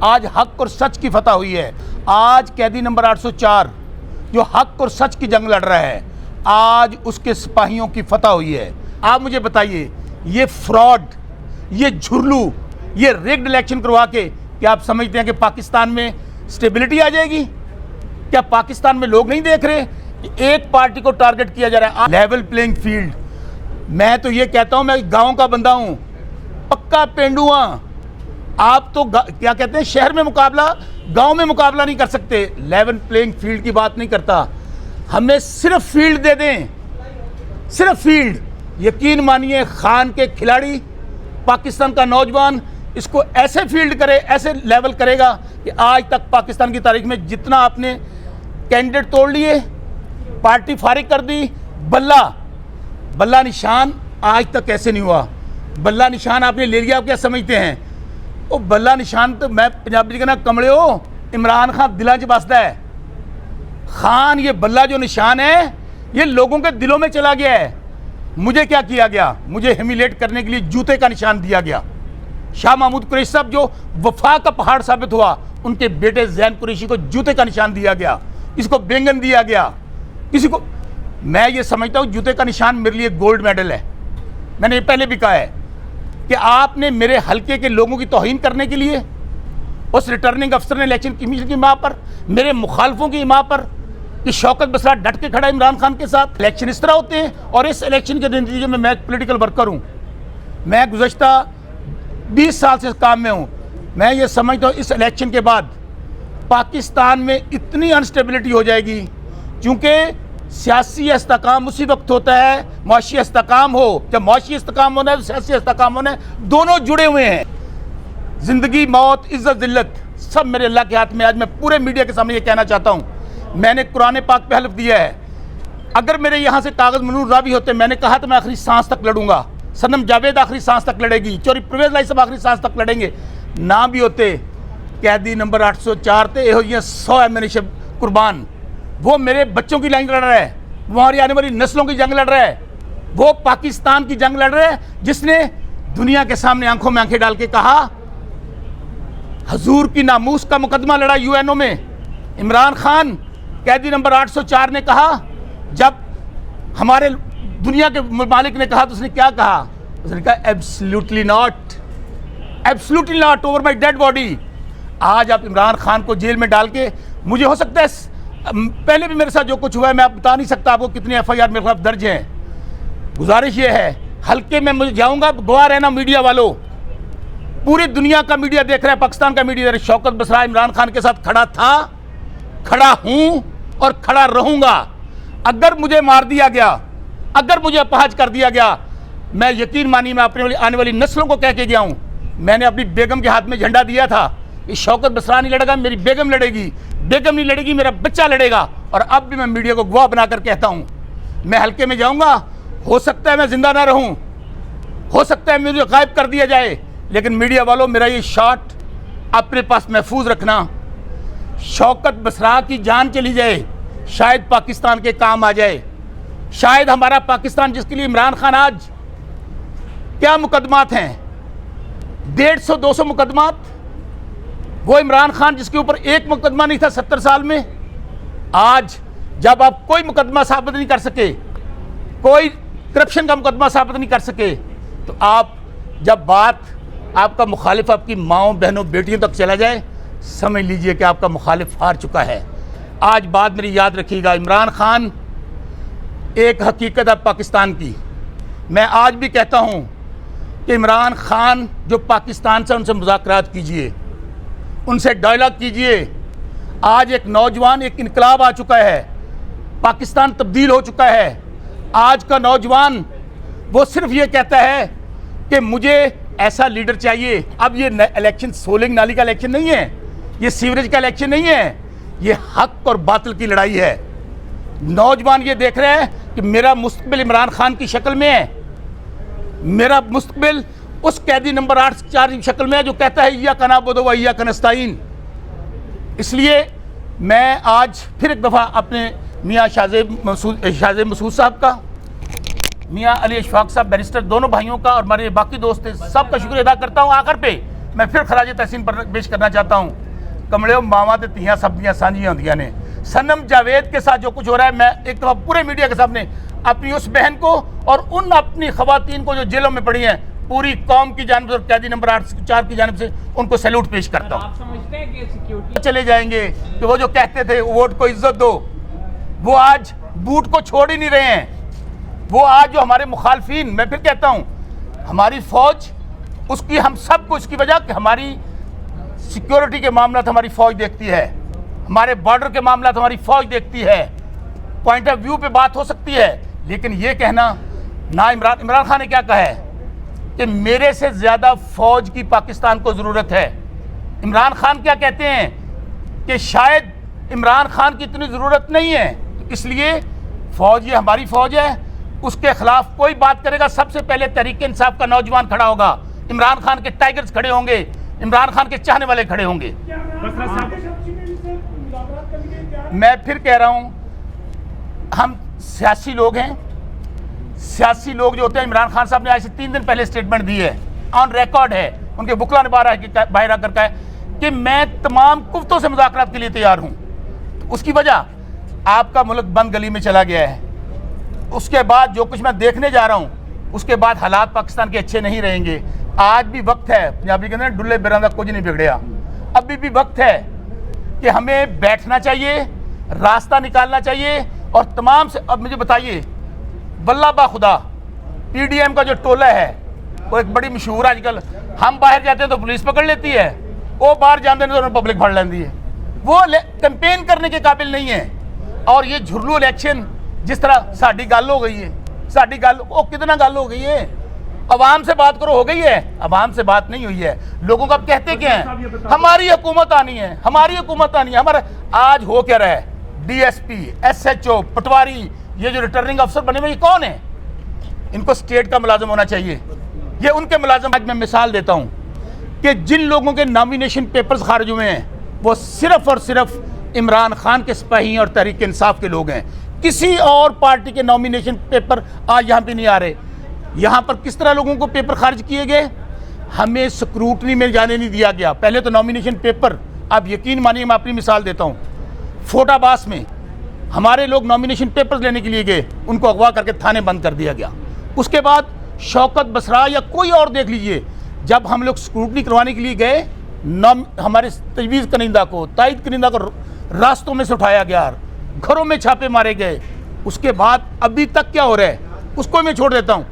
आज हक और सच की फतह हुई है। आज कैदी नंबर 804 जो हक और सच की जंग लड़ रहा है, आज उसके सिपाहियों की फतह हुई है। आप मुझे बताइए, ये फ्रॉड, ये झुर्लू, ये रिग्ड इलेक्शन करवा के क्या आप समझते हैं कि पाकिस्तान में स्टेबिलिटी आ जाएगी? क्या पाकिस्तान में लोग नहीं देख रहे कि एक पार्टी को टारगेट किया जा रहा है? Level playing field. मैं तो ये कहता हूं, मैं गांव का बंदा हूं, पक्का पेंडुआ। आप तो क्या कहते हैं, शहर में मुकाबला, गांव में मुकाबला नहीं कर सकते। लेवल प्लेइंग फील्ड की बात नहीं करता, हमें सिर्फ फील्ड दे दें, सिर्फ फील्ड। यकीन मानिए, खान के खिलाड़ी, पाकिस्तान का नौजवान इसको ऐसे फील्ड करे, ऐसे लेवल करेगा कि आज तक पाकिस्तान की तारीख में जितना आपने कैंडिडेट तोड़ लिए, पार्टी फारिग कर दी, बल्ला निशान आज तक ऐसे नहीं हुआ। बल्ला निशान आपने ले लिया, आप क्या समझते हैं? वो बल्ला निशान तो मैं पंजाबी कहना कमले हो, इमरान खान दिलों च बसता है। खान ये बल्ला जो निशान है, ये लोगों के दिलों में चला गया है। मुझे क्या किया गया? मुझे ह्यूमिलेट करने के लिए जूते का निशान दिया गया। शाह महमूद कुरैशी साहब जो वफा का पहाड़ साबित हुआ, उनके बेटे जैन कुरैशी को जूते का निशान दिया गया, इसको बैंगन दिया गया, किसी को। मैं ये समझता हूँ जूते का निशान मेरे लिए गोल्ड मेडल है। मैंने ये पहले भी कहा है कि आपने मेरे हल्के के लोगों की तौहीन करने के लिए उस रिटर्निंग अफसर ने इलेक्शन कमीशन की माँ पर, मेरे मुखालफों की माँ पर, कि शौकत बसरा डट के खड़ा इमरान खान के साथ। इलेक्शन इस तरह होते हैं, और इस इलेक्शन के नतीजे में मैं पॉलिटिकल वर्कर हूँ। मैं गुज़श्ता 20 साल से काम में हूँ। मैं ये समझता हूँ इस इलेक्शन के बाद पाकिस्तान में इतनी अनस्टेबिलिटी हो जाएगी, क्योंकि सियासी इस्तेकाम उसी वक्त होता है, मुआशी इस्तेकाम हो। जब मुआशी इस्तेकाम होना है तो सियासी इस्तेकाम होना है, दोनों जुड़े हुए हैं। ज़िंदगी, मौत, इज़्ज़त, ज़िल्लत सब मेरे अल्लाह के हाथ में। आज मैं पूरे मीडिया के सामने ये कहना चाहता हूँ, मैंने कुरान पाक पे हल्फ दिया है, अगर मेरे यहाँ से कागज़ मनूर रावी होते, मैंने कहा तो मैं आखिरी सांस तक लड़ूंगा। सनम जावेद आखिरी सांस तक लड़ेगी, चौरी परवेज़ लाई साहब आखिरी सांस तक लड़ेंगे। ना भी होते, कैदी नंबर 804 थे, यो 100 एमनिशन कुर्बान। वो मेरे बच्चों की लाइन लड़ रहा है, वो हमारी आने वाली नस्लों की जंग लड़ रहा है, वो पाकिस्तान की जंग लड़ रहा है, जिसने दुनिया के सामने आंखों में आंखें डाल के कहा, हजूर की नामूस का मुकदमा लड़ा यूएनओ में। इमरान खान कैदी नंबर 804 ने कहा, जब हमारे दुनिया के मालिक ने कहा तो उसने क्या कहा? उसने कहा absolutely not over my dead body. आज आप इमरान खान को जेल में डाल के, मुझे हो सकता है पहले भी मेरे साथ जो कुछ हुआ है मैं आप बता नहीं सकता आपको कितनी FIR मेरे खिलाफ दर्ज हैं। गुजारिश ये है, हल्के में मुझे जाऊंगा, गवाह रहना मीडिया वालों, पूरी दुनिया का मीडिया देख रहा है, पाकिस्तान का मीडिया देख रहा है। शौकत बसरा इमरान खान के साथ खड़ा था, खड़ा हूं और खड़ा रहूंगा। अगर मुझे मार दिया गया, अगर मुझे अपहाज कर दिया गया, मैं यकीन मानिए मैं अपने आने वाली नस्लों को कह के गया हूं। मैंने अपनी बेगम के हाथ में झंडा दिया था कि शौकत बसरा नहीं लड़ेगा, मेरी बेगम लड़ेगी, बेगम नहीं लड़ेगी, मेरा बच्चा लड़ेगा। और अब भी मैं मीडिया को गवाह बनाकर कहता हूं, मैं हल्के में जाऊंगा, हो सकता है मैं जिंदा ना रहूं, हो सकता है मुझे गायब कर दिया जाए, लेकिन मीडिया वालों मेरा ये शॉट अपने पास महफूज रखना। शौकत बसरा की जान चली जाए, शायद पाकिस्तान के काम आ जाए, शायद हमारा पाकिस्तान, जिसके लिए इमरान खान आज क्या मुकदमात हैं, 150-200 मुकदमात। वो इमरान खान जिसके ऊपर एक मुकदमा नहीं था 70 साल में, आज जब आप कोई मुकदमा साबित नहीं कर सके, कोई करप्शन का मुकदमा साबित नहीं कर सके, तो आप जब बात आपका मुखालिफ आपकी माँओं, बहनों, बेटियों तक चला जाए, समझ लीजिए कि आपका मुखालिफ हार चुका है। आज बात मेरी याद रखिएगा, इमरान खान एक हकीकत है पाकिस्तान की। मैं आज भी कहता हूं कि इमरान खान जो पाकिस्तान से, उनसे मुज़ाकरात कीजिए, उनसे डायलॉग कीजिए। आज एक नौजवान, एक इनकलाब आ चुका है, पाकिस्तान तब्दील हो चुका है। आज का नौजवान वो सिर्फ ये कहता है कि मुझे ऐसा लीडर चाहिए। अब ये इलेक्शन सोलिंग नाली का इलेक्शन नहीं है, ये सीवरेज का इलेक्शन नहीं है, ये हक और बातिल की लड़ाई है। नौजवान ये देख रहे हैं कि मेरा मुस्तकबिल इमरान खान की शक्ल में है, मेरा मुस्तकबिल उस कैदी नंबर 804 की शक्ल में है जो कहता है इय्याका नअबुदु व इय्याका नस्तईन। इसलिए मैं आज फिर एक दफ़ा अपने मियाँ शाहज़ेब मसूद साहब का, मियाँ अली अशफाक साहब बैरिस्टर, दोनों भाइयों का और हमारे बाकी दोस्त सबका शुक्रिया अदा करता हूँ। आखिर पे मैं फिर खराज तहसीन पर पेश करना चाहता हूँ। कमले मावा ते तियां सब्जियां सांझियां होंदियां ने। सनम जावेद के साथ जो कुछ हो रहा है, मैं एक दफ़ा पूरे मीडिया के सामने अपनी उस बहन को और उन अपनी खवातीन को जो जेलों में पड़ी हैं, पूरी कौम की जानिब से और कैदी नंबर 804 की जानिब से उनको सैल्यूट पेश करता हूँ। आप समझते हैं कि सिक्योरिटी चले जाएंगे कि वो जो कहते थे वोट को इज्जत दो, वो आज बूट को छोड़ ही नहीं रहे हैं। वो आज जो हमारे मुखालफिन, मैं फिर कहता हूँ, हमारी फौज, उसकी हम सब को इसकी वजह कि हमारी सिक्योरिटी के मामला हमारी फौज देखती है, हमारे बॉर्डर के मामला हमारी फौज देखती है। पॉइंट ऑफ व्यू पे बात हो सकती है, लेकिन ये कहना ना, इमरान खान ने क्या कहा है कि मेरे से ज़्यादा फौज की पाकिस्तान को ज़रूरत है। इमरान खान क्या कहते हैं कि शायद इमरान खान की इतनी ज़रूरत नहीं है, तो इसलिए फ़ौज, ये हमारी फ़ौज है, उसके ख़िलाफ़ कोई बात करेगा सबसे पहले तहरीक इंसाफ का नौजवान खड़ा होगा, इमरान खान के टाइगर्स खड़े होंगे, इमरान खान के चाहने वाले खड़े होंगे। मैं फिर कह रहा हूँ, हम सियासी लोग हैं। सियासी लोग जो होते हैं, इमरान खान साहब ने आज से 3 दिन पहले स्टेटमेंट दी है, ऑन रिकॉर्ड है, उनके बुकला ने बाहर आकर कहा है कि मैं तमाम कुफ्तों से मुज़ाकरात के लिए तैयार हूँ। उसकी वजह आपका मुल्क बंद गली में चला गया है। उसके बाद जो कुछ मैं देखने जा रहा हूँ, उसके बाद हालात पाकिस्तान के अच्छे नहीं रहेंगे। आज भी वक्त है, पंजाबी कहते हैं डुल्ले बिरांदा कुछ नहीं बिगड़िया, अभी भी वक्त है कि हमें बैठना चाहिए, रास्ता निकालना चाहिए। और तमाम से, अब मुझे बताइए, वल्लाह बा खुदा, PDM का जो टोला है वो एक बड़ी मशहूर, आजकल हम बाहर जाते हैं तो पुलिस पकड़ लेती है, वो बाहर जाते हैं तो पब्लिक फड़ लेती है। वो कैंपेन करने के काबिल नहीं है। और ये झुरलू इलेक्शन जिस तरह साड़ी गल हो गई है, साड़ी गल वो कितना गल हो गई है, अवाम से बात करो, हो गई है, अवाम से बात नहीं हुई है। लोगों को अब कहते क्या है, हमारी हुकूमत आनी है, हमारी हुकूमत आनी है। हमारा आज हो क्या रहा है, DSP, SHO, पटवारी, ये जो रिटर्निंग अफसर बने हुए, ये कौन है? इनको स्टेट का मुलाजिम होना चाहिए, ये उनके मुलाजिम। आज मैं मिसाल देता हूँ कि जिन लोगों के नॉमिनेशन पेपर्स खारिज हुए हैं, वो सिर्फ और सिर्फ इमरान खान के सिपाही और तहरीक इंसाफ के लोग हैं। किसी और पार्टी के नॉमिनेशन पेपर आज यहाँ पे नहीं आ रहे। यहाँ पर किस तरह लोगों को पेपर खारिज किए गए, हमें स्क्रूटनी में जाने नहीं दिया गया। पहले तो नॉमिनेशन पेपर, आप यकीन मानिए, मैं अपनी मिसाल देता हूँ, फोटाबास में हमारे लोग नॉमिनेशन पेपर्स लेने के लिए गए, उनको अगवा करके थाने बंद कर दिया गया। उसके बाद शौकत बसरा या कोई और देख लीजिए, जब हम लोग स्क्रूटनी करवाने के लिए गए, हमारे तजवीज़ कनिंदा को, ताइद कनिंदा को रास्तों में से उठाया गया, घरों में छापे मारे गए। उसके बाद अभी तक क्या हो रहा है उसको मैं छोड़ देता हूँ।